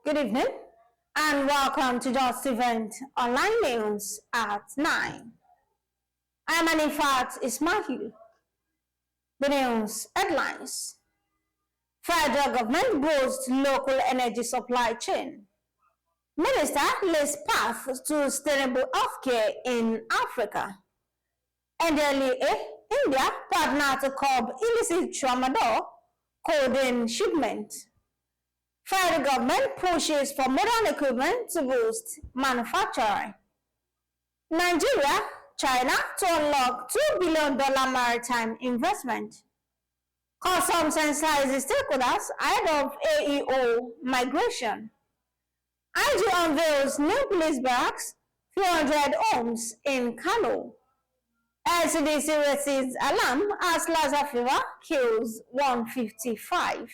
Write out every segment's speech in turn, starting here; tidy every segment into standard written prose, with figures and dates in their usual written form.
Good evening and welcome to Justeventonline News at 9. I'm Anifat Ismail. The news headlines. Federal government boosts local energy supply chain. Minister lays path to sustainable healthcare in Africa. NDLEA, India partner to curb illicit Tramadol, Codeine shipment. Federal government pushes for modern equipment to boost manufacturing. Nigeria, China to unlock $2 billion maritime investment. Customs sensitises stakeholders ahead of AEO migration. IG unveils new police barracks, 300 homes in Kano. NCDC raises alarm as Lassa fever kills 155.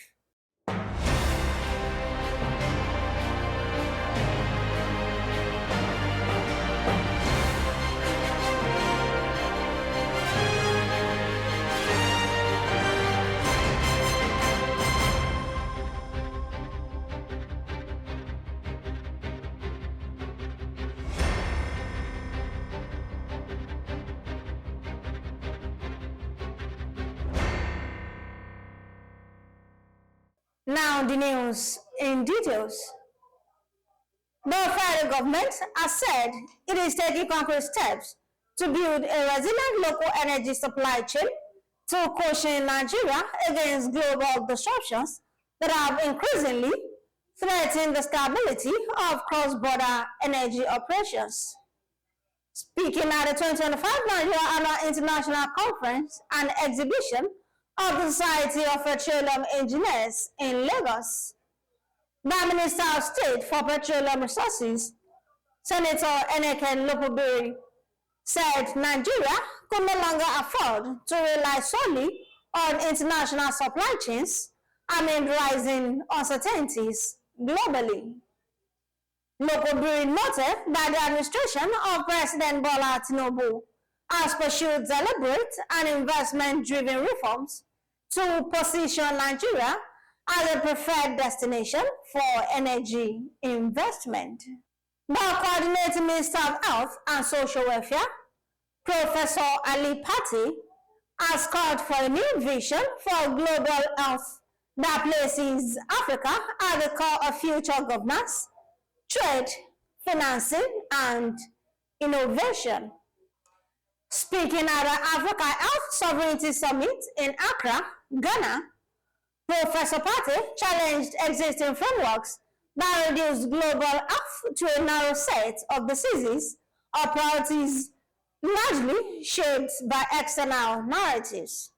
Now the news in details. The federal government has said it is taking concrete steps to build a resilient local energy supply chain to cushion Nigeria against global disruptions that have increasingly threatened the stability of cross-border energy operations. Speaking at the 2025 Nigeria Annual International Conference and Exhibition of the Society of Petroleum Engineers in Lagos, the Minister of State for Petroleum Resources, Senator Nneka Lopobiri, said Nigeria could no longer afford to rely solely on international supply chains amid rising uncertainties globally. Lopobiri noted that the administration of President Bola Tinubu has pursued deliberate and investment-driven reforms to position Nigeria as a preferred destination for energy investment. The Coordinating Minister of Health and Social Welfare, Professor Ali Patti, has called for a new vision for global health that places Africa at the core of future governance, trade, financing, and innovation. Speaking at the Africa Health Sovereignty Summit in Accra, Ghana, Professor Patti challenged existing frameworks that reduce global health to a narrow set of diseases or priorities largely shaped by external narratives.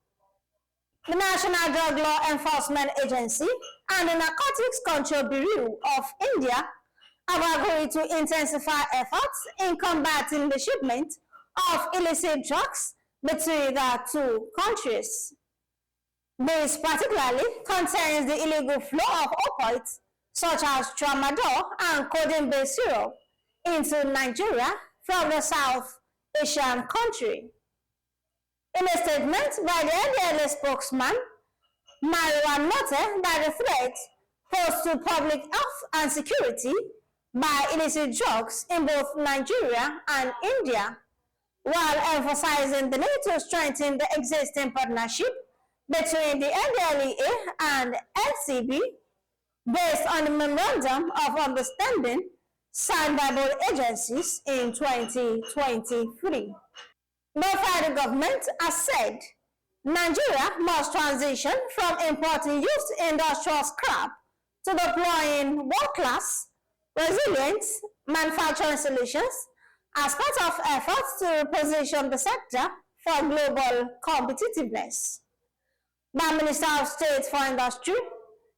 The National Drug Law Enforcement Agency and the Narcotics Control Bureau of India have agreed to intensify efforts in combating the shipment of illicit drugs between the two countries. This particularly concerns the illegal flow of opioids such as Tramadol and Codeine-based syrup into Nigeria from the South Asian country. In a statement by the NDLEA spokesman, Mariwa noted that the threat posed to public health and security by illicit drugs in both Nigeria and India, while emphasizing the need to strengthen the existing partnership between the NDLEA and NCB based on the Memorandum of Understanding signed by both agencies in 2023. The federal government has said Nigeria must transition from importing used industrial scrap to deploying world-class, resilient manufacturing solutions as part of efforts to reposition the sector for global competitiveness. The Minister of State for Industry,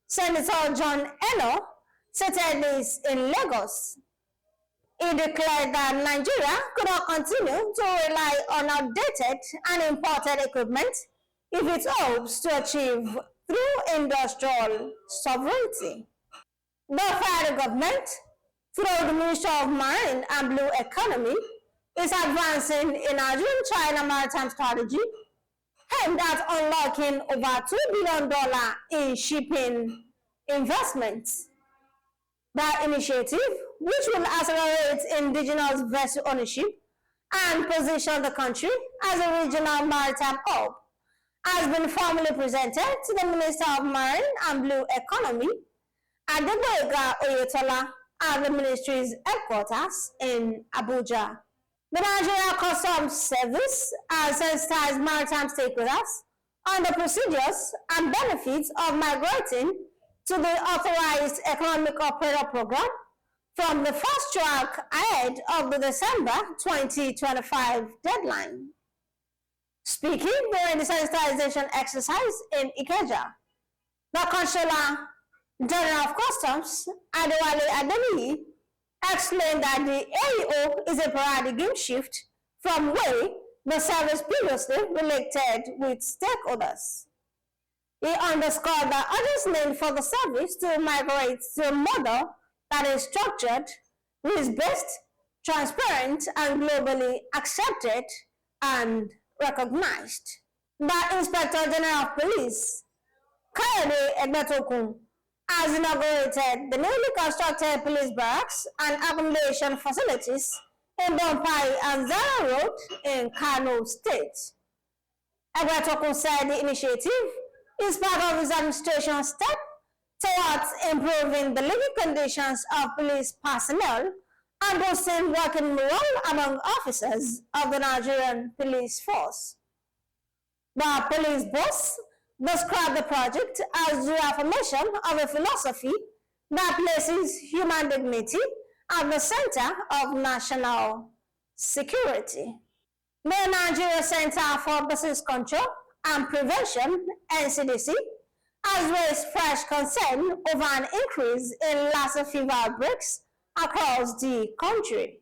Senator John Kano, stated this in Lagos. He declared that Nigeria could not continue to rely on outdated and imported equipment if it hopes to achieve true industrial sovereignty. The federal government, through the Ministry of Marine and Blue Economy, is advancing a Nigerian-China maritime strategy aimed at unlocking over $2 billion in shipping investments. The initiative, which will accelerate indigenous vessel ownership and position the country as a regional maritime hub, has been formally presented to the Minister of Marine and Blue Economy at the Boyega Oyetola at the ministry's headquarters in Abuja. The Nigeria Customs Service has sensitized maritime stakeholders on the procedures and benefits of migrating to the Authorized Economic Operator Program from the first track ahead of the December 2025 deadline. Speaking during the sensitization exercise in Ikeja, the Controller General of Customs, Adewale Adeniyi, explained that the AEO is a paradigm shift from way the service previously related with stakeholders. He underscored the urgent need for the service to migrate to a model that is structured, risk-based, transparent, and globally accepted and recognized. The Inspector General of Police, Kayode Egbetokun, has inaugurated the newly constructed police barracks and accommodation facilities in Bompai and Zara Road in Kano State. Egbetokun said the initiative is part of his administration's step towards improving the living conditions of police personnel and boosting working morale among officers of the Nigerian police force. The police boss described the project as the affirmation of a philosophy that places human dignity at the center of national security. The Nigeria Center for Disease Control and Prevention, NCDC, has raised fresh concern over an increase in Lassa fever outbreaks across the country.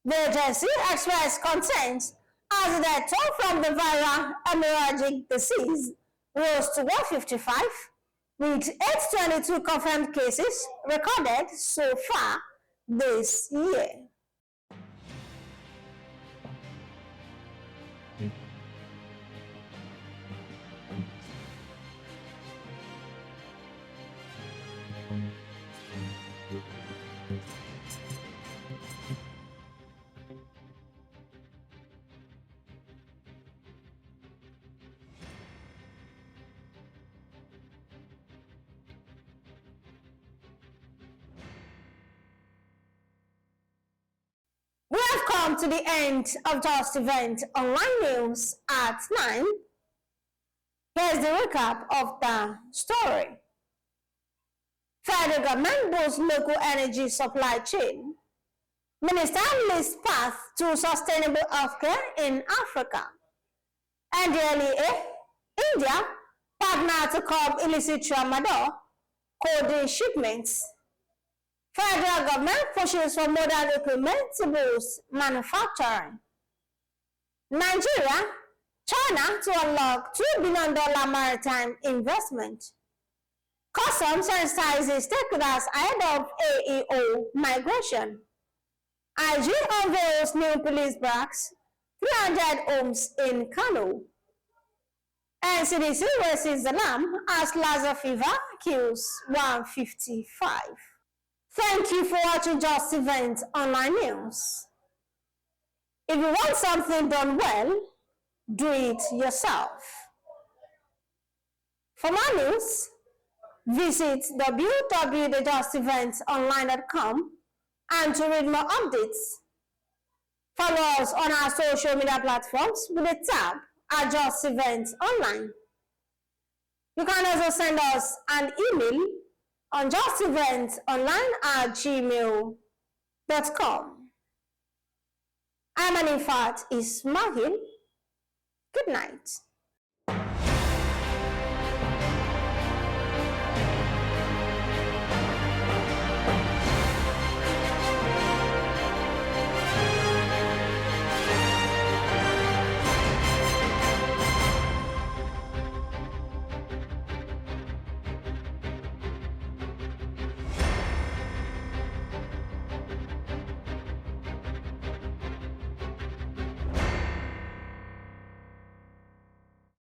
The agency expressed concerns as the death toll from the viral hemorrhagic disease rose to 155, with 822 confirmed cases recorded so far this year. We have come to the end of Justeventonline news at 9. Here's the recap of the story. Federal government boosts local energy supply chain. Minister lists path to sustainable healthcare in Africa. NDLEA, India, partner to curb illicit Tramadol, Codeine shipments. Federal government pushes for modern equipment to boost manufacturing. Nigeria, China to unlock $2 billion maritime investment. Customs sensitizes stakeholders ahead of AEO migration. IG unveils new police barracks, 300 homes in Kano. NCDC raises alarm as Lassa fever kills 155. Thank you for watching Justeventonline News. If you want something done well, do it yourself. For more news, visit www.justeventonline.com and to read more updates, follow us on our social media platforms with the tab at Justeventonline. You can also send us an email on justeventonline@gmail.com. I'm Anifat Ismail. Good night.